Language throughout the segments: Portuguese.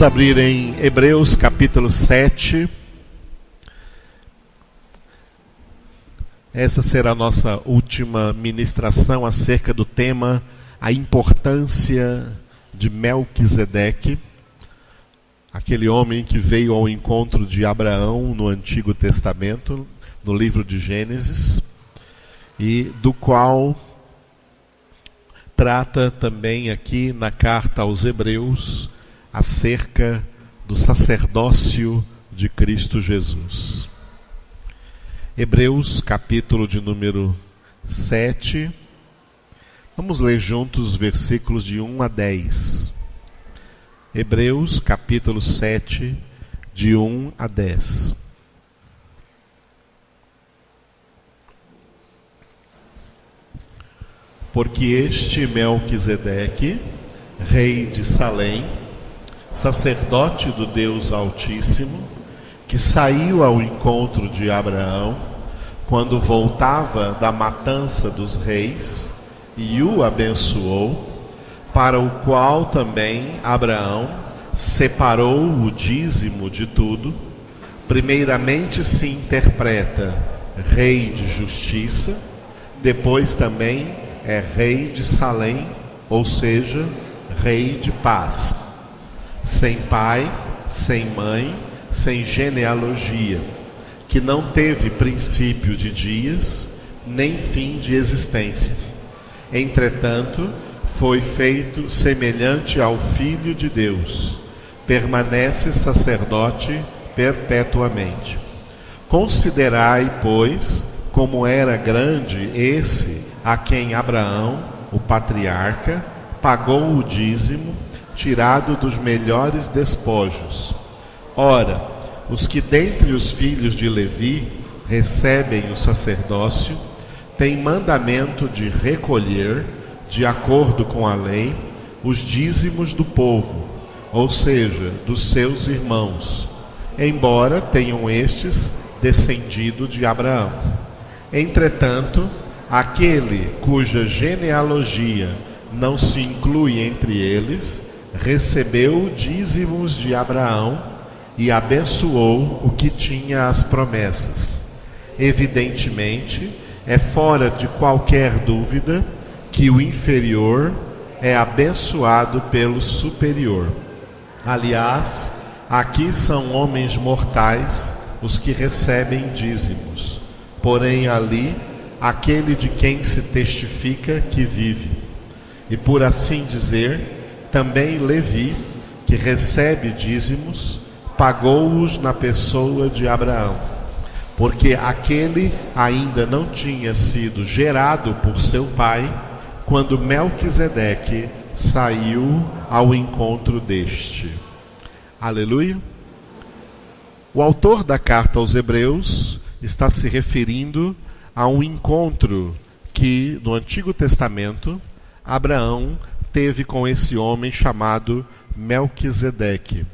Vamos abrir em Hebreus capítulo 7. Essa será a nossa última ministração acerca do tema a importância de Melquisedeque, aquele homem que veio ao encontro de Abraão no Antigo Testamento, no livro de Gênesis, e do qual trata também aqui na carta aos Hebreus acerca do sacerdócio de Cristo Jesus. Hebreus, capítulo de número 7. Vamos ler juntos os versículos de 1 a 10. Hebreus, capítulo 7, de 1 a 10. Porque este Melquisedeque, rei de Salém, sacerdote do Deus Altíssimo, que saiu ao encontro de Abraão, quando voltava da matança dos reis, e o abençoou, para o qual também Abraão separou o dízimo de tudo, primeiramente se interpreta rei de justiça, depois também é rei de Salém, ou seja, rei de paz, sem pai, sem mãe, sem genealogia, que não teve princípio de dias, nem fim de existência. Entretanto, foi feito semelhante ao Filho de Deus, permanece sacerdote perpetuamente. Considerai, pois, como era grande esse a quem Abraão, o patriarca, pagou o dízimo, tirado dos melhores despojos. Ora, os que dentre os filhos de Levi recebem o sacerdócio, têm mandamento de recolher, de acordo com a lei, os dízimos do povo, ou seja, dos seus irmãos, embora tenham estes descendido de Abraão. Entretanto, aquele cuja genealogia não se inclui entre eles, recebeu dízimos de Abraão e abençoou o que tinha as promessas. Evidentemente, é fora de qualquer dúvida que o inferior é abençoado pelo superior. Aliás, aqui são homens mortais os que recebem dízimos, porém ali, aquele de quem se testifica que vive. E por assim dizer, também Levi, que recebe dízimos, pagou-os na pessoa de Abraão, porque aquele ainda não tinha sido gerado por seu pai, quando Melquisedeque saiu ao encontro deste. Aleluia! O autor da carta aos Hebreus está se referindo a um encontro que, no Antigo Testamento, Abraão teve com esse homem chamado Melquisedeque.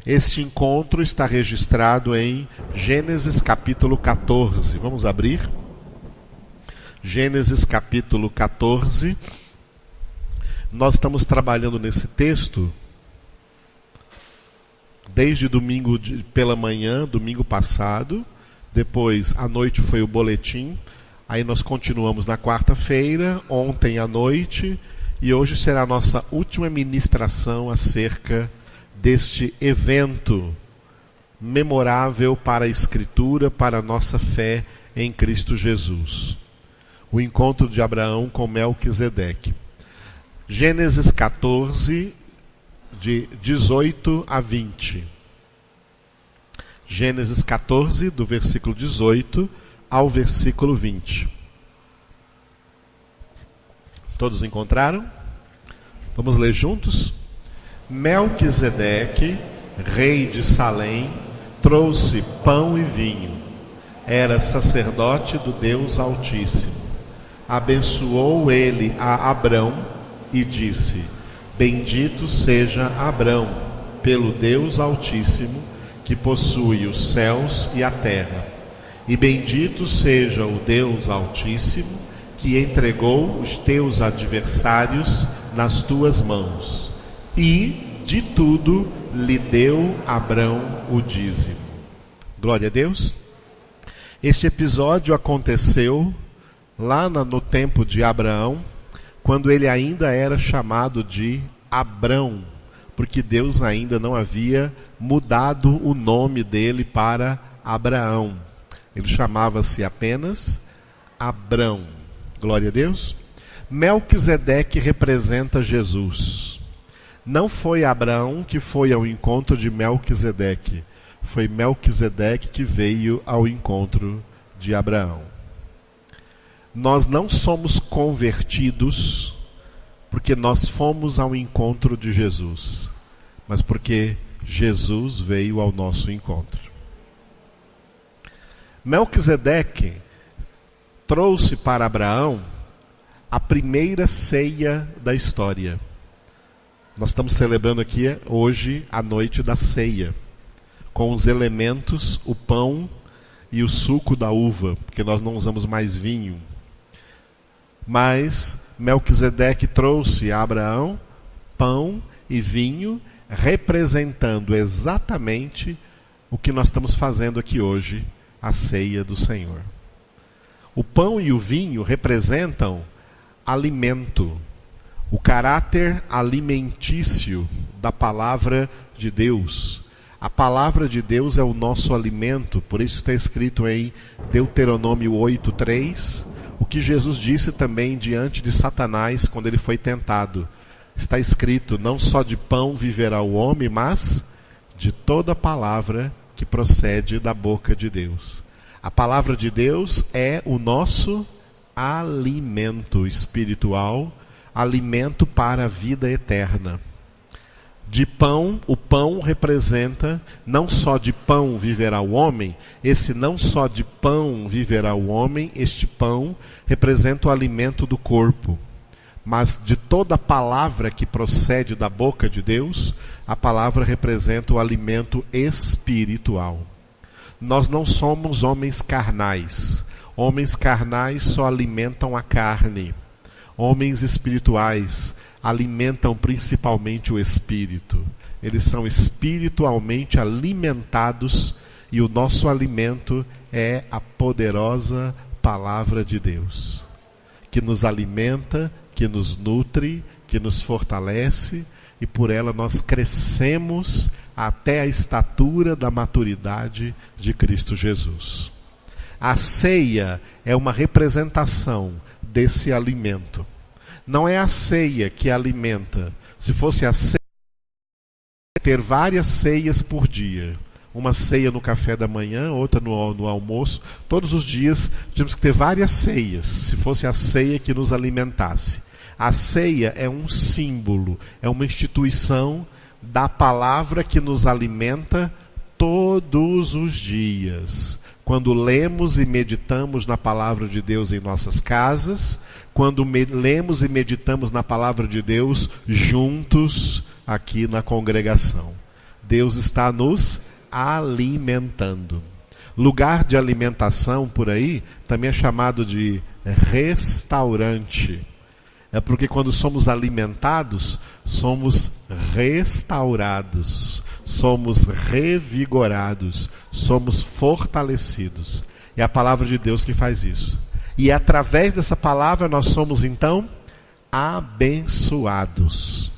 Este encontro está registrado em Gênesis capítulo 14. Vamos abrir? Gênesis capítulo 14. Nós estamos trabalhando nesse texto desde domingo pela manhã, domingo passado. Depois, à noite, foi o boletim. Aí nós continuamos na quarta-feira, ontem à noite. E hoje será a nossa última ministração acerca deste evento memorável para a Escritura, para a nossa fé em Cristo Jesus. O encontro de Abraão com Melquisedeque. Gênesis 14, de 18 a 20. Gênesis 14, do versículo 18 ao versículo 20. Todos encontraram? Vamos ler juntos? Melquisedeque, rei de Salém, trouxe pão e vinho. Era sacerdote do Deus Altíssimo. Abençoou ele a Abrão e disse: Bendito seja Abrão, pelo Deus Altíssimo, que possui os céus e a terra. E bendito seja o Deus Altíssimo, que entregou os teus adversários nas tuas mãos. E de tudo lhe deu Abrão o dízimo. Glória a Deus. Este episódio aconteceu lá no tempo de Abraão, quando ele ainda era chamado de Abrão, porque Deus ainda não havia mudado o nome dele para Abraão. Ele chamava-se apenas Abrão. Glória a Deus. Melquisedeque representa Jesus. Não foi Abraão que foi ao encontro de Melquisedeque. Foi Melquisedeque que veio ao encontro de Abraão. Nós não somos convertidos porque nós fomos ao encontro de Jesus, mas porque Jesus veio ao nosso encontro. Melquisedeque trouxe para Abraão a primeira ceia da história. Nós estamos celebrando aqui hoje a noite da ceia, com os elementos, o pão e o suco da uva, porque nós não usamos mais vinho. Mas Melquisedeque trouxe a Abraão pão e vinho, representando exatamente o que nós estamos fazendo aqui hoje, a ceia do Senhor. O pão e o vinho representam alimento, o caráter alimentício da palavra de Deus. A palavra de Deus é o nosso alimento, por isso está escrito em Deuteronômio 8:3, o que Jesus disse também diante de Satanás quando ele foi tentado. Está escrito: não só de pão viverá o homem, mas de toda palavra que procede da boca de Deus. A palavra de Deus é o nosso alimento espiritual, alimento para a vida eterna. De pão, o pão representa, não só de pão viverá o homem, esse não só de pão viverá o homem, este pão representa o alimento do corpo. Mas de toda palavra que procede da boca de Deus, a palavra representa o alimento espiritual. Nós não somos homens carnais. Homens carnais só alimentam a carne. Homens espirituais alimentam principalmente o espírito. Eles são espiritualmente alimentados e o nosso alimento é a poderosa palavra de Deus, que nos alimenta, que nos nutre, que nos fortalece, e por ela nós crescemos até a estatura da maturidade de Cristo Jesus. A ceia é uma representação desse alimento. Não é a ceia que alimenta. Se fosse a ceia, ter várias ceias por dia. Uma ceia no café da manhã, outra no almoço. Todos os dias temos que ter várias ceias, se fosse a ceia que nos alimentasse. A ceia é um símbolo, é uma instituição da palavra que nos alimenta todos os dias. Quando lemos e meditamos na palavra de Deus em nossas casas, quando lemos e meditamos na palavra de Deus juntos aqui na congregação. Deus está nos alimentando. Lugar de alimentação por aí também é chamado de restaurante. É porque quando somos alimentados, somos restaurados, somos revigorados, somos fortalecidos. É a palavra de Deus que faz isso. E através dessa palavra nós somos então abençoados.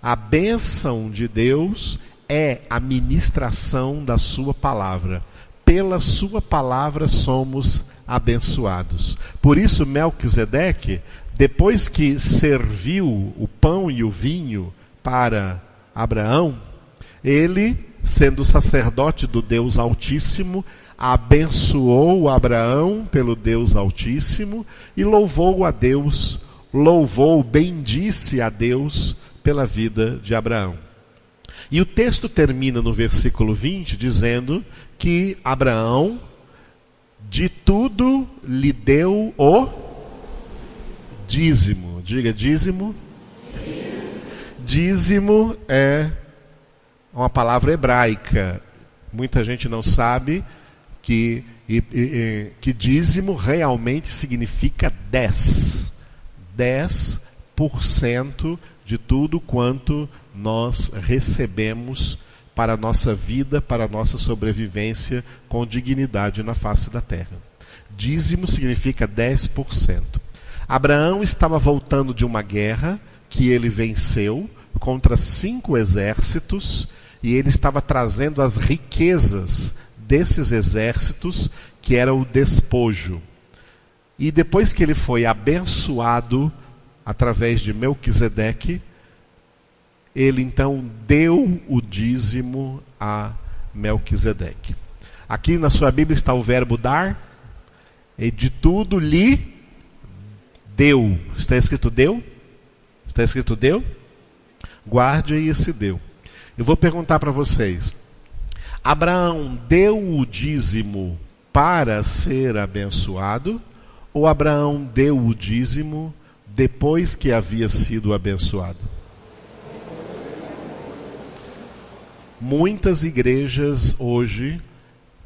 A bênção de Deus é a ministração da sua palavra. Pela sua palavra somos abençoados. Por isso Melquisedeque, depois que serviu o pão e o vinho para Abraão, ele, sendo sacerdote do Deus Altíssimo, abençoou Abraão pelo Deus Altíssimo e louvou a Deus, bendisse a Deus pela vida de Abraão. E o texto termina no versículo 20 dizendo que Abraão de tudo lhe deu o dízimo. Diga dízimo. Dízimo é uma palavra hebraica. Muita gente não sabe que dízimo realmente significa 10%. 10% de tudo quanto nós recebemos para a nossa vida, para a nossa sobrevivência com dignidade na face da terra. Dízimo significa 10%. Abraão estava voltando de uma guerra que ele venceu contra 5 exércitos, e ele estava trazendo as riquezas desses exércitos, que era o despojo. E depois que ele foi abençoado através de Melquisedeque, ele então deu o dízimo a Melquisedeque. Aqui na sua Bíblia está o verbo dar, e de tudo lhe deu. Está escrito deu? Está escrito deu? Guarde aí esse deu. Eu vou perguntar para vocês: Abraão deu o dízimo para ser abençoado, ou Abraão deu o dízimo depois que havia sido abençoado? Muitas igrejas hoje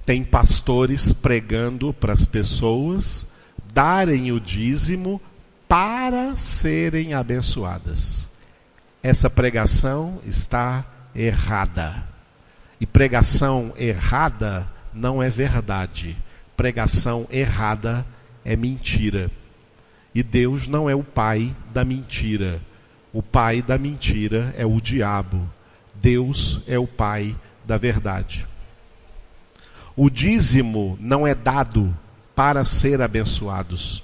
têm pastores pregando para as pessoas darem o dízimo para serem abençoadas. Essa pregação está errada. E pregação errada não é verdade. Pregação errada é mentira. E Deus não é o pai da mentira. O pai da mentira é o diabo. Deus é o pai da verdade. O dízimo não é dado para ser abençoados.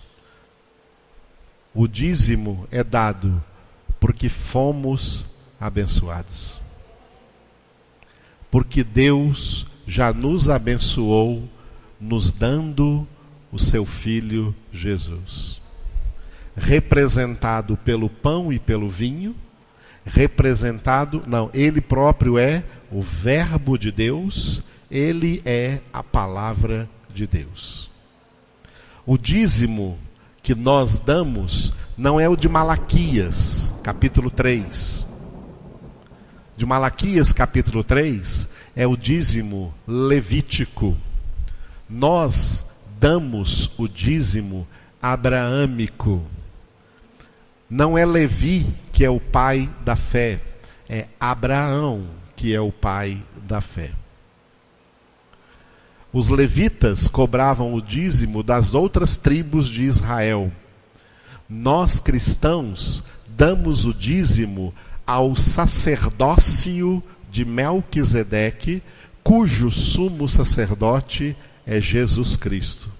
O dízimo é dado porque fomos abençoados. Porque Deus já nos abençoou, nos dando o seu Filho Jesus. Representado pelo pão e pelo vinho, ele próprio é o Verbo de Deus, ele é a palavra de Deus. O dízimo que nós damos não é o de Malaquias, capítulo 3. De Malaquias, capítulo 3, é o dízimo levítico. Nós damos o dízimo abraâmico. Não é Levi que é o pai da fé, é Abraão que é o pai da fé. Os levitas cobravam o dízimo das outras tribos de Israel. Nós cristãos damos o dízimo ao sacerdócio de Melquisedeque, cujo sumo sacerdote é Jesus Cristo.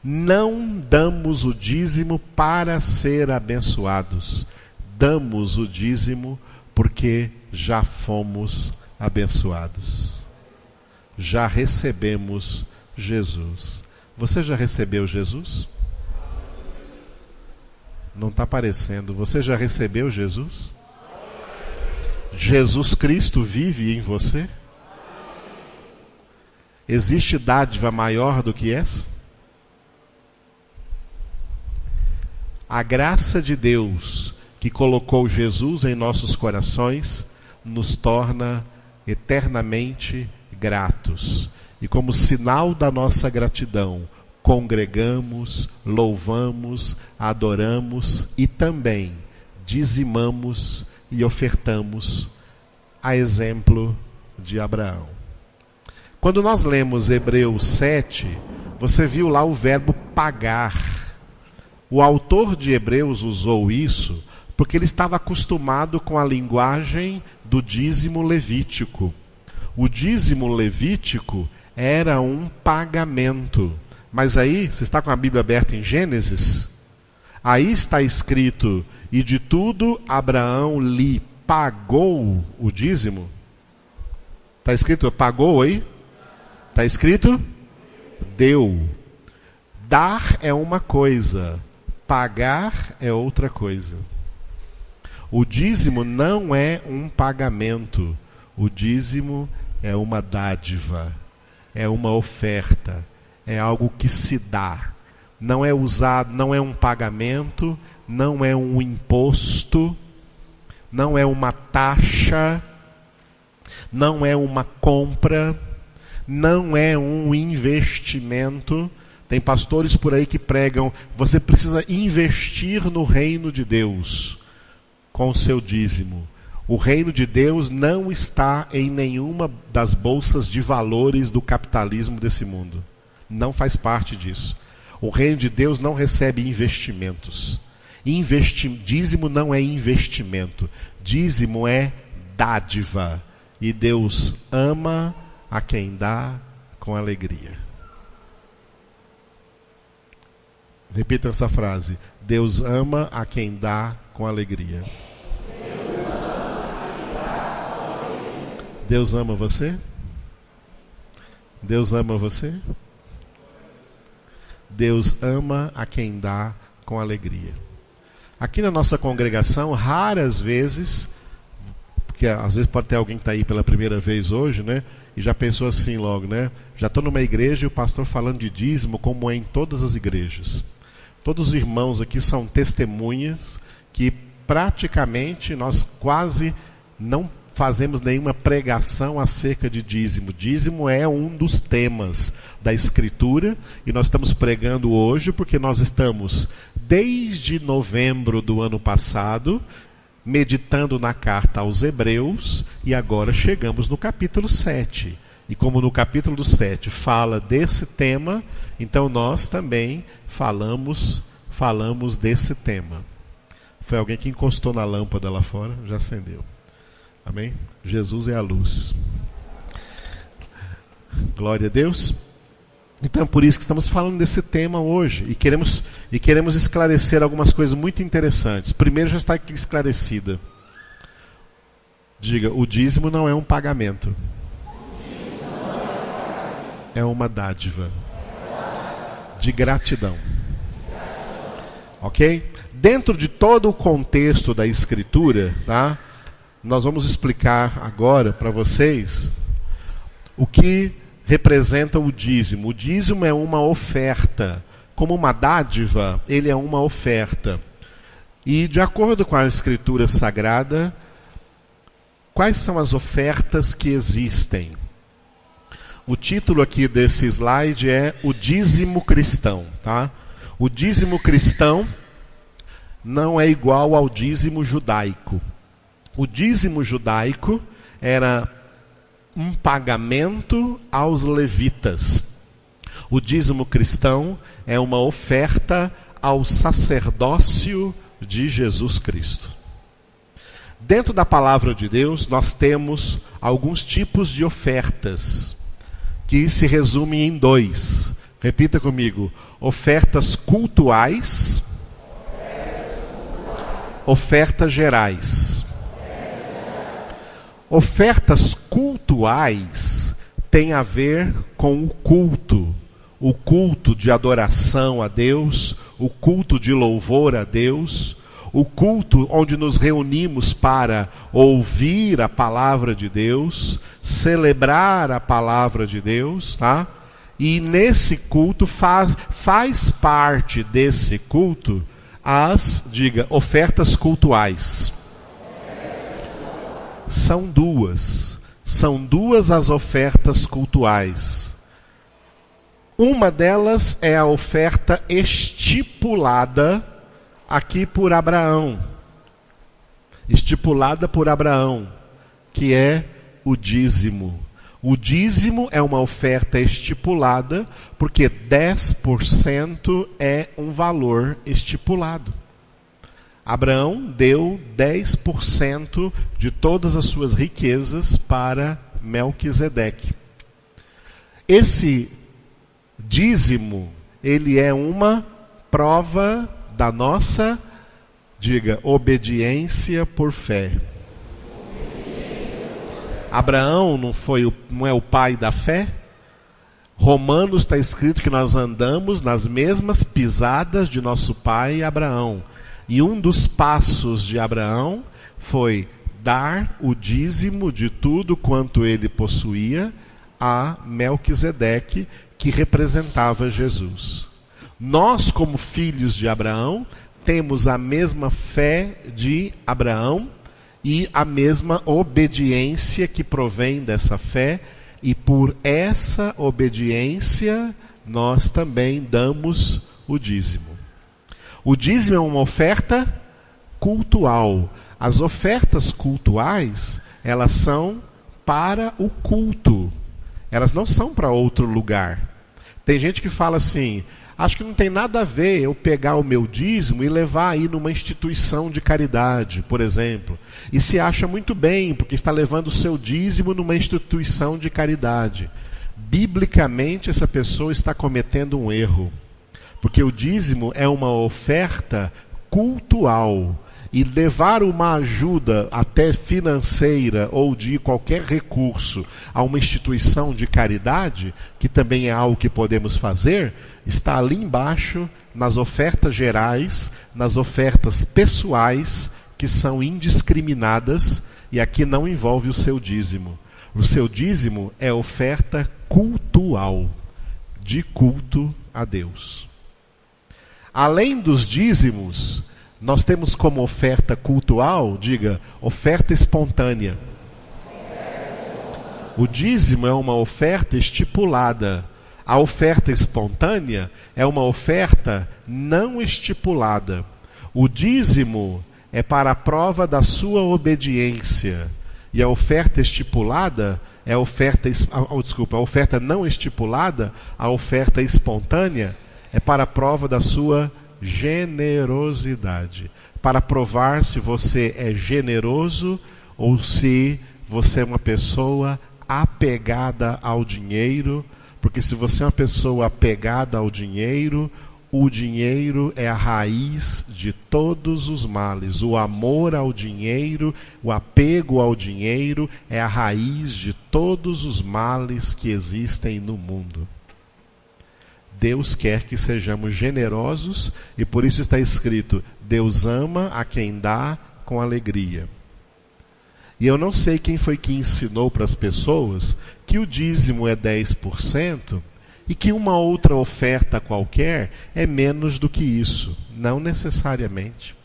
Não damos o dízimo para ser abençoados. Damos o dízimo porque já fomos abençoados. Já recebemos Jesus. Você já recebeu Jesus? Não está aparecendo. Você já recebeu Jesus? Jesus Cristo vive em você? Existe dádiva maior do que essa? A graça de Deus que colocou Jesus em nossos corações nos torna eternamente gratos. E como sinal da nossa gratidão, congregamos, louvamos, adoramos e também dizimamos e ofertamos a exemplo de Abraão. Quando nós lemos Hebreus 7, você viu lá o verbo pagar. O autor de Hebreus usou isso porque ele estava acostumado com a linguagem do dízimo levítico. O dízimo levítico era um pagamento. Mas aí, você está com a Bíblia aberta em Gênesis? Aí está escrito: e de tudo Abraão lhe pagou o dízimo. Está escrito pagou aí? Está escrito deu. Dar é uma coisa, pagar é outra coisa. O dízimo não é um pagamento. O dízimo é uma dádiva, é uma oferta, é algo que se dá. Não é usado, não é um pagamento, não é um imposto, não é uma taxa, não é uma compra, não é um investimento. Tem pastores por aí que pregam: você precisa investir no reino de Deus com o seu dízimo. O reino de Deus não está em nenhuma das bolsas de valores do capitalismo desse mundo. Não faz parte disso. O reino de Deus não recebe investimentos. Dízimo não é investimento. Dízimo é dádiva. E Deus ama a quem dá com alegria. Repita essa frase. Deus ama a quem dá com alegria. Deus ama você? Deus ama você? Deus ama a quem dá com alegria. Aqui na nossa congregação, raras vezes, porque às vezes pode ter alguém que está aí pela primeira vez hoje, né? E já pensou assim logo, né? Já estou numa igreja e o pastor falando de dízimo como é em todas as igrejas. Todos os irmãos aqui são testemunhas que praticamente nós quase não fazemos nenhuma pregação acerca de dízimo. Dízimo é um dos temas da Escritura e nós estamos pregando hoje porque nós estamos, desde novembro do ano passado, meditando na carta aos Hebreus e agora chegamos no capítulo 7. E como no capítulo 7 fala desse tema, então nós também falamos desse tema. Foi alguém que encostou na lâmpada lá fora, já acendeu. Amém? Jesus é a luz. Glória a Deus. Então, por isso que estamos falando desse tema hoje. E queremos esclarecer algumas coisas muito interessantes. Primeiro, já está aqui esclarecida. Diga, o dízimo não é um pagamento. É uma dádiva. De gratidão. Ok? Dentro de todo o contexto da Escritura, tá? Nós vamos explicar agora para vocês o que representa o dízimo. O dízimo é uma oferta. Como uma dádiva, ele é uma oferta. E de acordo com a Escritura Sagrada, quais são as ofertas que existem? O título aqui desse slide é o dízimo cristão. Tá? O dízimo cristão não é igual ao dízimo judaico. O dízimo judaico era um pagamento aos levitas. O dízimo cristão é uma oferta ao sacerdócio de Jesus Cristo. Dentro da palavra de Deus, nós temos alguns tipos de ofertas, que se resumem em dois. Repita comigo. Ofertas cultuais, ofertas gerais. Ofertas cultuais têm a ver com o culto de adoração a Deus, o culto de louvor a Deus, o culto onde nos reunimos para ouvir a palavra de Deus, celebrar a palavra de Deus, tá? E nesse culto faz parte desse culto ofertas cultuais. São duas as ofertas cultuais. Uma delas é a oferta estipulada aqui por Abraão. Estipulada por Abraão, que é o dízimo. O dízimo é uma oferta estipulada porque 10% é um valor estipulado. Abraão deu 10% de todas as suas riquezas para Melquisedeque. Esse dízimo, ele é uma prova da nossa, obediência por fé. Abraão não é o pai da fé? Romanos está escrito que nós andamos nas mesmas pisadas de nosso pai Abraão. E um dos passos de Abraão foi dar o dízimo de tudo quanto ele possuía a Melquisedeque, que representava Jesus. Nós, como filhos de Abraão, temos a mesma fé de Abraão e a mesma obediência que provém dessa fé, e por essa obediência nós também damos o dízimo. O dízimo é uma oferta cultual. As ofertas cultuais, elas são para o culto. Elas não são para outro lugar. Tem gente que fala assim, acho que não tem nada a ver eu pegar o meu dízimo e levar aí numa instituição de caridade, por exemplo. E se acha muito bem, porque está levando o seu dízimo numa instituição de caridade. Biblicamente, essa pessoa está cometendo um erro. Porque o dízimo é uma oferta cultual. E levar uma ajuda, até financeira ou de qualquer recurso, a uma instituição de caridade, que também é algo que podemos fazer, está ali embaixo, nas ofertas gerais, nas ofertas pessoais, que são indiscriminadas, e aqui não envolve o seu dízimo. O seu dízimo é oferta cultual, de culto a Deus. Além dos dízimos, nós temos como oferta cultual, diga, oferta espontânea. O dízimo é uma oferta estipulada. A oferta espontânea é uma oferta não estipulada. O dízimo é para a prova da sua obediência. E a oferta estipulada é a oferta, a oferta não estipulada, a oferta espontânea, é para a prova da sua generosidade, para provar se você é generoso ou se você é uma pessoa apegada ao dinheiro, porque se você é uma pessoa apegada ao dinheiro, o dinheiro é a raiz de todos os males. O amor ao dinheiro, o apego ao dinheiro é a raiz de todos os males que existem no mundo. Deus quer que sejamos generosos e por isso está escrito, Deus ama a quem dá com alegria. E eu não sei quem foi que ensinou para as pessoas que o dízimo é 10% e que uma outra oferta qualquer é menos do que isso. Não necessariamente.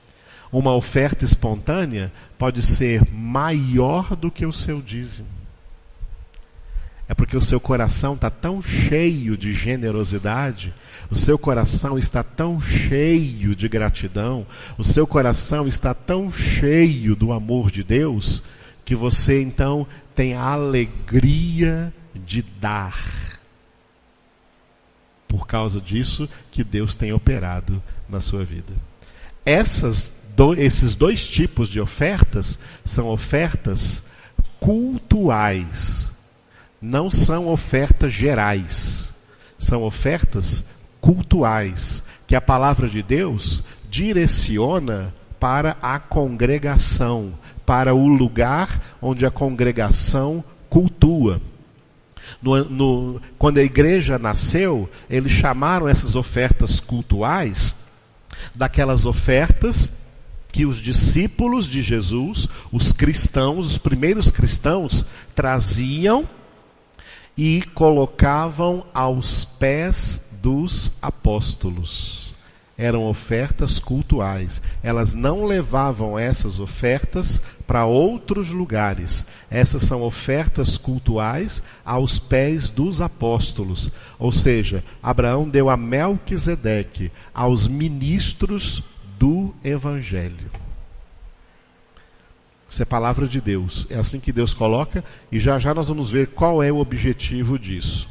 Uma oferta espontânea pode ser maior do que o seu dízimo. É porque o seu coração está tão cheio de generosidade, o seu coração está tão cheio de gratidão, o seu coração está tão cheio do amor de Deus, que você então tem a alegria de dar. Por causa disso que Deus tem operado na sua vida. Esses dois tipos de ofertas são ofertas cultuais. Não são ofertas gerais, são ofertas cultuais, que a palavra de Deus direciona para a congregação, para o lugar onde a congregação cultua. Quando a igreja nasceu, eles chamaram essas ofertas cultuais daquelas ofertas que os discípulos de Jesus, os cristãos, os primeiros cristãos, traziam e colocavam aos pés dos apóstolos. Eram ofertas cultuais. Elas não levavam essas ofertas para outros lugares. Essas são ofertas cultuais aos pés dos apóstolos. Ou seja, Abraão deu a Melquisedeque, aos ministros do Evangelho. Isso é palavra de Deus. É assim que Deus coloca e já já nós vamos ver qual é o objetivo disso.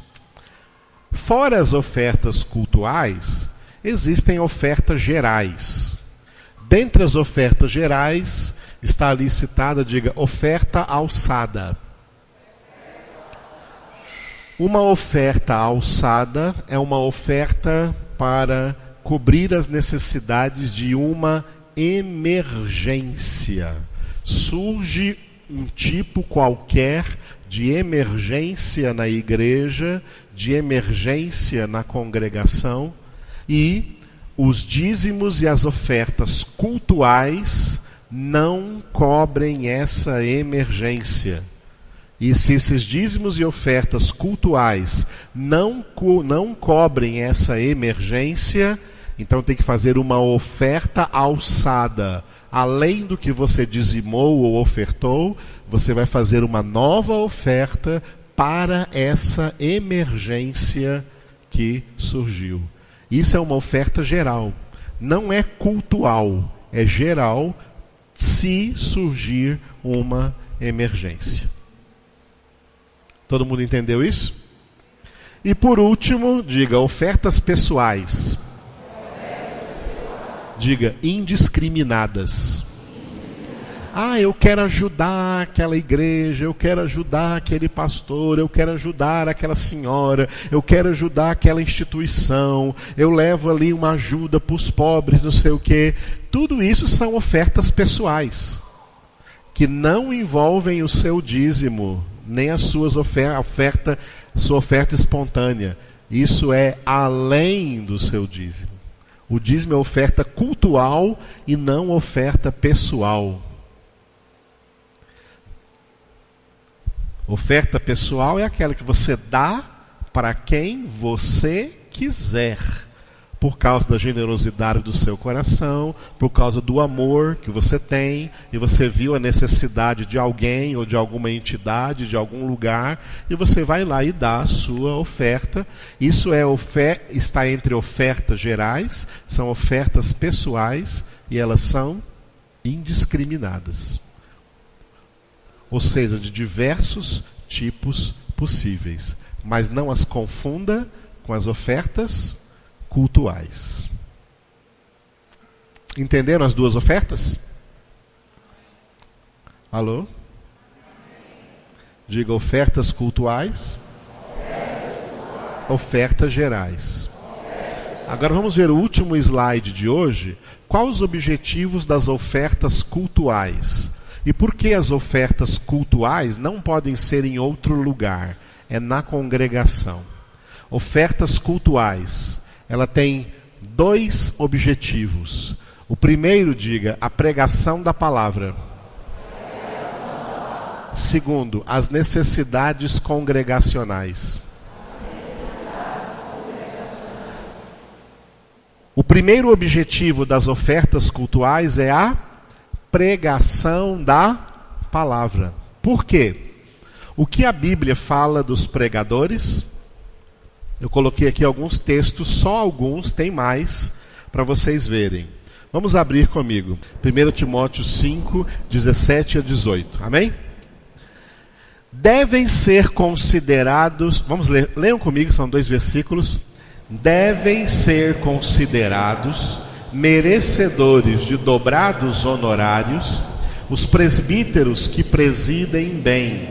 Fora as ofertas cultuais, existem ofertas gerais. Dentre as ofertas gerais, está ali citada, diga, oferta alçada. Uma oferta alçada é uma oferta para cobrir as necessidades de uma emergência. Surge um tipo qualquer de emergência na igreja, de emergência na congregação, e os dízimos e as ofertas cultuais não cobrem essa emergência. E se esses dízimos e ofertas cultuais não cobrem essa emergência, então tem que fazer uma oferta alçada. Além do que você dizimou ou ofertou, você vai fazer uma nova oferta para essa emergência que surgiu. Isso é uma oferta geral. Não é cultual, é geral, se surgir uma emergência. Todo mundo entendeu isso? E por último, diga ofertas pessoais. Diga indiscriminadas. Eu quero ajudar aquela igreja, eu quero ajudar aquele pastor, eu quero ajudar aquela senhora, eu quero ajudar aquela instituição, eu levo ali uma ajuda para os pobres, não sei o quê. Tudo isso são ofertas pessoais, que não envolvem o seu dízimo, nem a sua oferta espontânea. Isso é além do seu dízimo. O dízimo é oferta cultual e não oferta pessoal. Oferta pessoal é aquela que você dá para quem você quiser, por causa da generosidade do seu coração, por causa do amor que você tem, e você viu a necessidade de alguém ou de alguma entidade, de algum lugar, e você vai lá e dá a sua oferta. Isso está entre ofertas gerais, são ofertas pessoais, e elas são indiscriminadas. Ou seja, de diversos tipos possíveis. Mas não as confunda com as ofertas cultuais. Entenderam as duas ofertas? Alô? Diga ofertas cultuais, ofertas gerais. Agora vamos ver o último slide de hoje. Quais os objetivos das ofertas cultuais? E por que as ofertas cultuais não podem ser em outro lugar? É na congregação. Ofertas cultuais, ela tem 2 objetivos. O primeiro, diga, a pregação da palavra. Segundo, as necessidades congregacionais. O primeiro objetivo das ofertas cultuais é a pregação da palavra. Por quê? O que a Bíblia fala dos pregadores? Eu coloquei aqui alguns textos, só alguns, tem mais, para vocês verem. Vamos abrir comigo. 1 Timóteo 5, 17 a 18. Amém? Devem ser considerados... Vamos ler, leiam comigo, são 2 versículos. Devem ser considerados merecedores de dobrados honorários os presbíteros que presidem bem,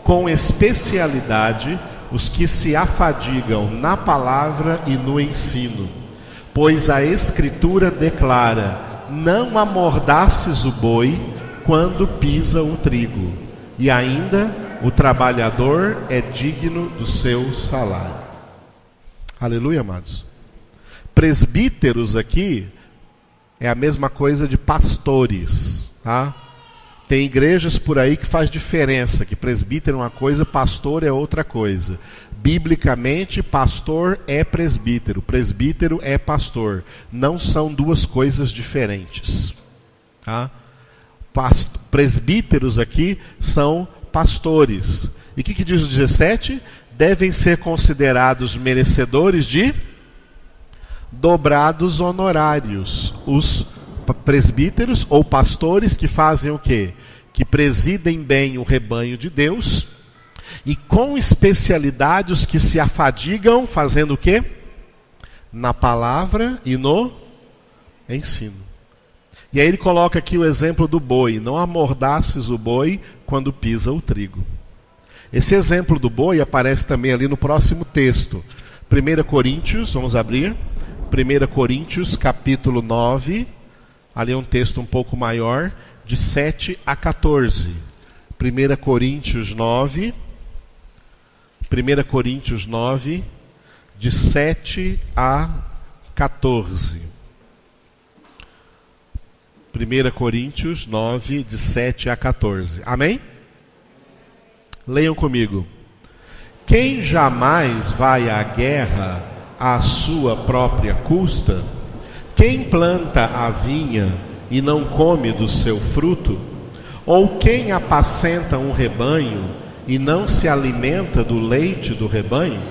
com especialidade os que se afadigam na palavra e no ensino. Pois a Escritura declara: não amordaces o boi quando pisa o trigo, e ainda o trabalhador é digno do seu salário. Aleluia, amados. Presbíteros aqui é a mesma coisa de pastores, tá? Tem igrejas por aí que faz diferença, que presbítero é uma coisa, pastor é outra coisa. Biblicamente, pastor é presbítero é pastor. Não são 2 coisas diferentes, tá? Presbíteros aqui são pastores. E o que diz o 17? Devem ser considerados merecedores de dobrados honorários. Os presbíteros ou pastores que fazem o quê? Que presidem bem o rebanho de Deus, e com especialidade os que se afadigam fazendo o quê? Na palavra e no ensino. E aí ele coloca aqui o exemplo do boi: não amordaces o boi quando pisa o trigo. Esse exemplo do boi aparece também ali no próximo texto. 1 Coríntios, vamos abrir. 1 Coríntios, capítulo 9. Ali é um texto um pouco maior, de 7 a 14. 1 Coríntios 9. 1 Coríntios 9, de 7 a 14. 1 Coríntios 9, de 7 a 14. Amém? Leiam comigo. Quem jamais vai à guerra à sua própria custa? Quem planta a vinha e não come do seu fruto? Ou quem apacenta um rebanho e não se alimenta do leite do rebanho?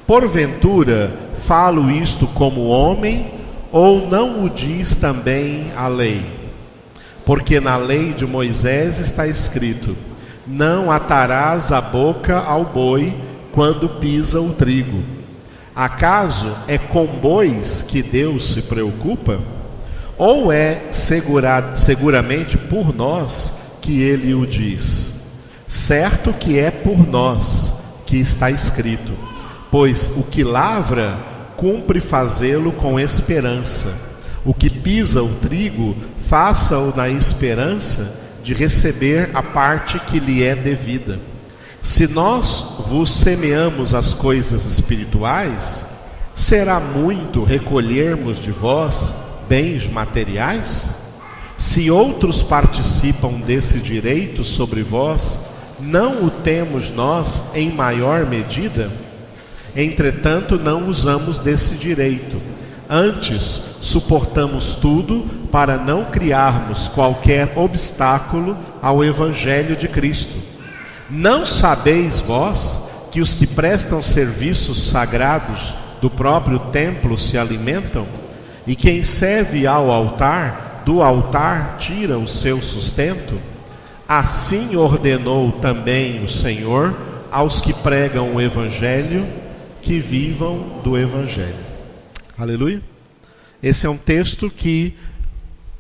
Porventura, falo isto como homem, ou não o diz também a lei? Porque na lei de Moisés está escrito: não atarás a boca ao boi quando pisa o trigo. Acaso é com bois que Deus se preocupa? Ou é seguramente por nós que ele o diz? Certo que é por nós que está escrito: pois o que lavra cumpre fazê-lo com esperança. O que pisa o trigo, faça-o na esperança de receber a parte que lhe é devida. Se nós vos semeamos as coisas espirituais, será muito recolhermos de vós bens materiais? Se outros participam desse direito sobre vós, não o temos nós em maior medida? Entretanto, não usamos desse direito. Antes, suportamos tudo para não criarmos qualquer obstáculo ao Evangelho de Cristo. Não sabeis vós que os que prestam serviços sagrados do próprio templo se alimentam? E quem serve ao altar, do altar tira o seu sustento? Assim ordenou também o Senhor aos que pregam o Evangelho, que vivam do Evangelho. Aleluia. Esse é um texto que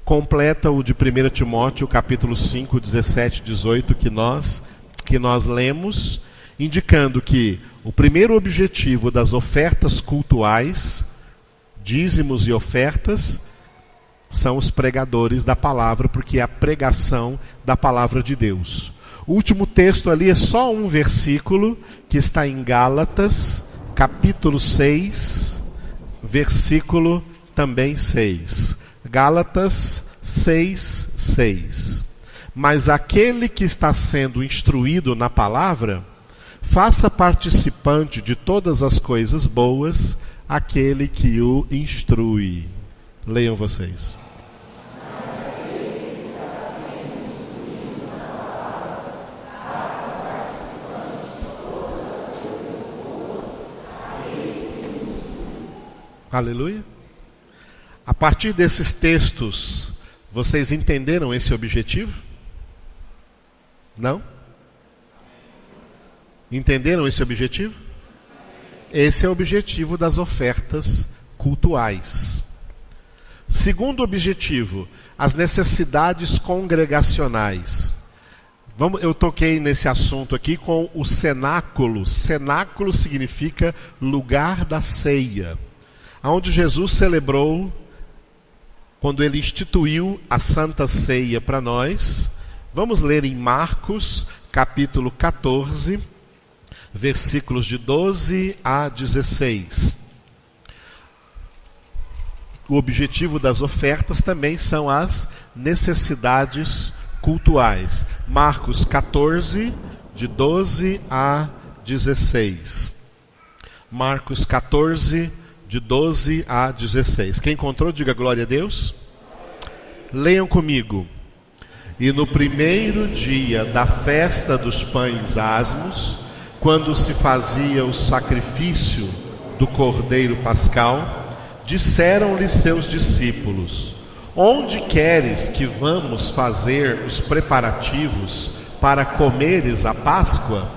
completa o de 1 Timóteo, capítulo 5, 17 e 18, que nós lemos, indicando que o primeiro objetivo das ofertas cultuais, dízimos e ofertas, são os pregadores da palavra, porque é a pregação da palavra de Deus. O último texto ali é só um versículo, que está em Gálatas, capítulo 6, versículo também 6. Gálatas 6, 6. Mas aquele que está sendo instruído na palavra, faça participante de todas as coisas boas aquele que o instrui. Leiam vocês. Aleluia. A partir desses textos, vocês entenderam esse objetivo? Não? Entenderam esse objetivo? Esse é o objetivo das ofertas cultuais. Segundo objetivo, as necessidades congregacionais. Eu toquei nesse assunto aqui com o cenáculo. Cenáculo significa lugar da ceia, onde Jesus celebrou, quando ele instituiu a Santa Ceia para nós. Vamos ler em Marcos, capítulo 14, versículos de 12 a 16. O objetivo das ofertas também são as necessidades cultuais. Marcos 14, de 12 a 16. Marcos 14, de 12 a 16. Quem encontrou, diga glória a Deus. Leiam comigo. E no primeiro dia da festa dos pães asmos, quando se fazia o sacrifício do cordeiro pascal, disseram-lhe seus discípulos: onde queres que vamos fazer os preparativos para comeres a Páscoa?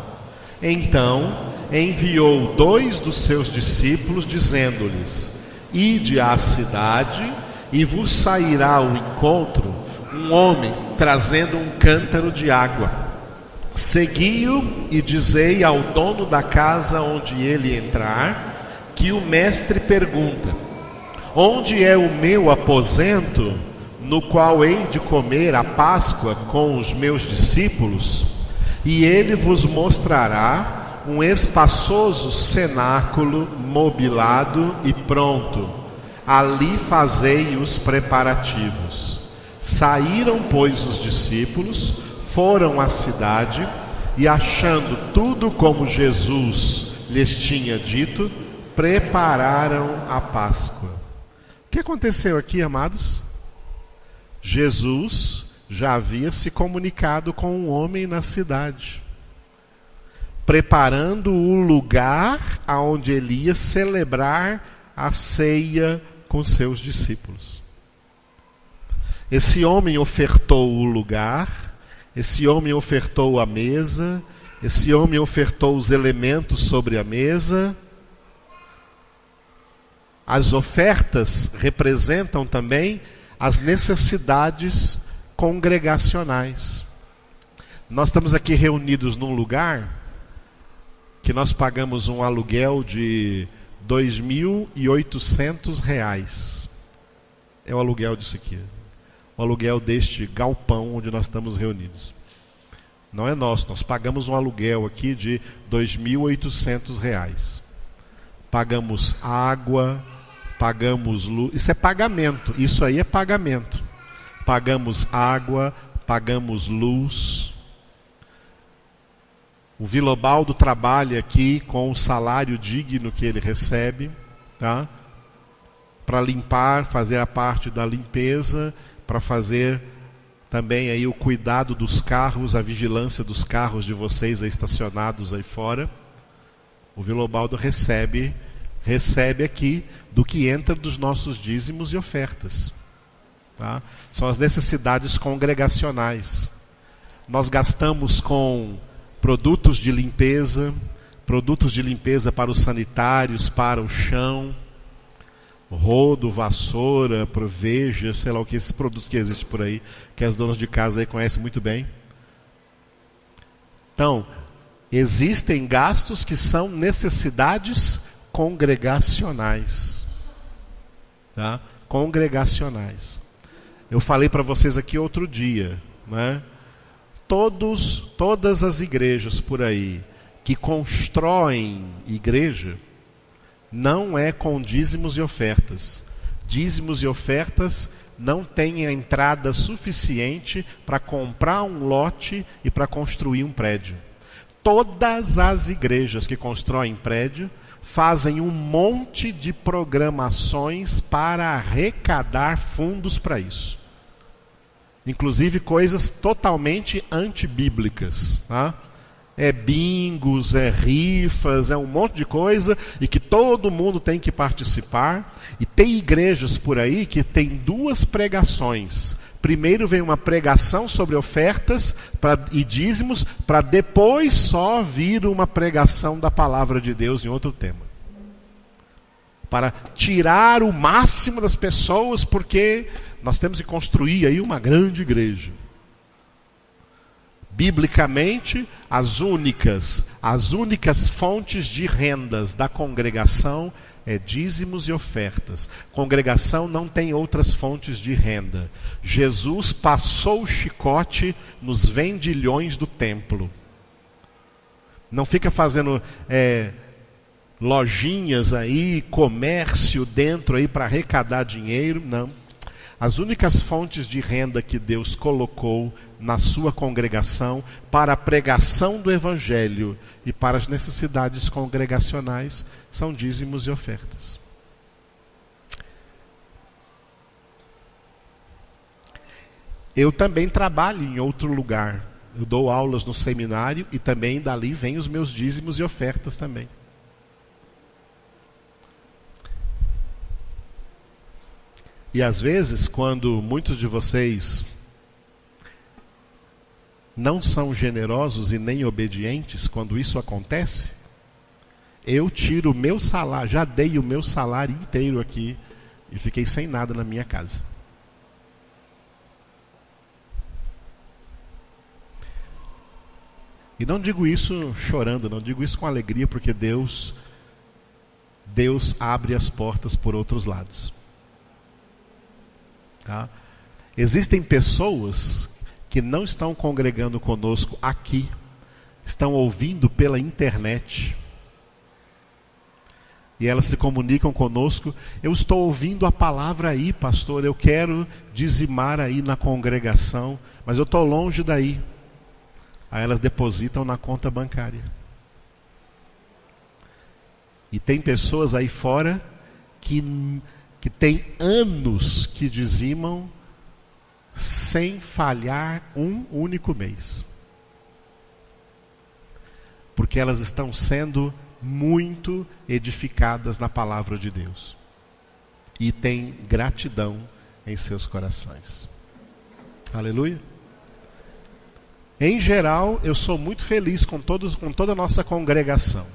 Então enviou 2 dos seus discípulos, dizendo-lhes: ide à cidade, e vos sairá ao encontro um homem trazendo um cântaro de água. Segui-o e dizei ao dono da casa onde ele entrar, que o mestre pergunta: onde é o meu aposento, no qual hei de comer a Páscoa com os meus discípulos? E ele vos mostrará um espaçoso cenáculo mobilado e pronto. Ali fazei os preparativos. Saíram, pois, os discípulos, foram à cidade, e achando tudo como Jesus lhes tinha dito, prepararam a Páscoa. O que aconteceu aqui, amados? Jesus já havia se comunicado com um homem na cidade, preparando o lugar aonde ele ia celebrar a ceia com seus discípulos. Esse homem ofertou o lugar, esse homem ofertou a mesa, esse homem ofertou os elementos sobre a mesa. As ofertas representam também as necessidades congregacionais. Nós estamos aqui reunidos num lugar que nós pagamos um aluguel de R$2.800. É o aluguel disso aqui. O aluguel deste galpão onde nós estamos reunidos. Não é nosso, nós pagamos um aluguel aqui de R$2.800. Pagamos água, pagamos luz. Isso é pagamento, isso aí é pagamento. Pagamos água, pagamos luz. O Vilobaldo trabalha aqui com o salário digno que ele recebe, tá? Para limpar, fazer a parte da limpeza, para fazer também aí o cuidado dos carros, a vigilância dos carros de vocês aí estacionados aí fora. O Vilobaldo recebe aqui do que entra dos nossos dízimos e ofertas. Tá? São as necessidades congregacionais. Nós gastamos com produtos de limpeza para os sanitários, para o chão, rodo, vassoura, proveja, sei lá o que, esses produtos que existem por aí, que as donas de casa aí conhecem muito bem. Então, existem gastos que são necessidades congregacionais. Tá? Congregacionais. Eu falei para vocês aqui outro dia, né? Todas as igrejas por aí que constroem igreja, não é com dízimos e ofertas. Dízimos e ofertas não têm a entrada suficiente para comprar um lote e para construir um prédio. Todas as igrejas que constroem prédio fazem um monte de programações para arrecadar fundos para isso. Inclusive coisas totalmente antibíblicas, tá? É bingos, é rifas, é um monte de coisa e que todo mundo tem que participar. E tem igrejas por aí que tem 2 pregações. Primeiro vem uma pregação sobre ofertas e dízimos, para depois só vir uma pregação da palavra de Deus em outro tema. Para tirar o máximo das pessoas, porque nós temos que construir aí uma grande igreja. Biblicamente, as únicas fontes de rendas da congregação é dízimos e ofertas. Congregação não tem outras fontes de renda. Jesus passou o chicote nos vendilhões do templo. Não fica fazendo lojinhas aí, comércio dentro aí para arrecadar dinheiro, não. As únicas fontes de renda que Deus colocou na sua congregação para a pregação do Evangelho e para as necessidades congregacionais são dízimos e ofertas. Eu também trabalho em outro lugar. Eu dou aulas no seminário e também dali vêm os meus dízimos e ofertas também. E às vezes, quando muitos de vocês não são generosos e nem obedientes, quando isso acontece, eu tiro o meu salário, já dei o meu salário inteiro aqui e fiquei sem nada na minha casa. E não digo isso chorando, não digo isso com alegria, porque Deus abre as portas por outros lados. Tá? Existem pessoas que não estão congregando conosco aqui, estão ouvindo pela internet. E elas se comunicam conosco: eu estou ouvindo a palavra aí, pastor, eu quero dizimar aí na congregação, mas eu estou longe daí. Aí elas depositam na conta bancária. E tem pessoas aí fora que tem anos que dizimam sem falhar um único mês. Porque elas estão sendo muito edificadas na palavra de Deus. E têm gratidão em seus corações. Aleluia. Em geral, eu sou muito feliz com toda a nossa congregação.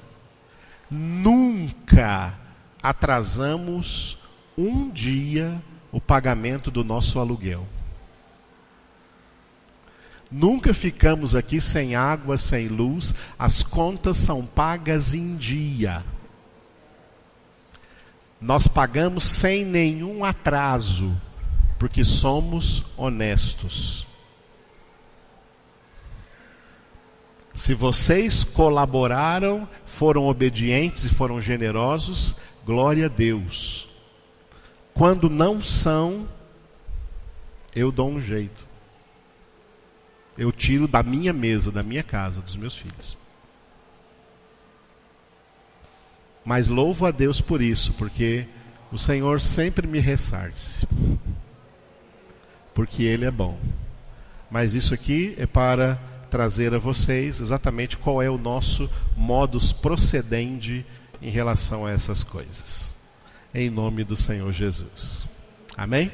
Nunca atrasamos um dia o pagamento do nosso aluguel. Nunca ficamos aqui sem água, sem luz. As contas são pagas em dia. Nós pagamos sem nenhum atraso, porque somos honestos. Se vocês colaboraram, foram obedientes e foram generosos, glória a Deus. Quando não são, eu dou um jeito. Eu tiro da minha mesa, da minha casa, dos meus filhos. Mas louvo a Deus por isso, porque o Senhor sempre me ressarce. Porque Ele é bom. Mas isso aqui é para trazer a vocês exatamente qual é o nosso modus procedendi em relação a essas coisas. Em nome do Senhor Jesus. Amém?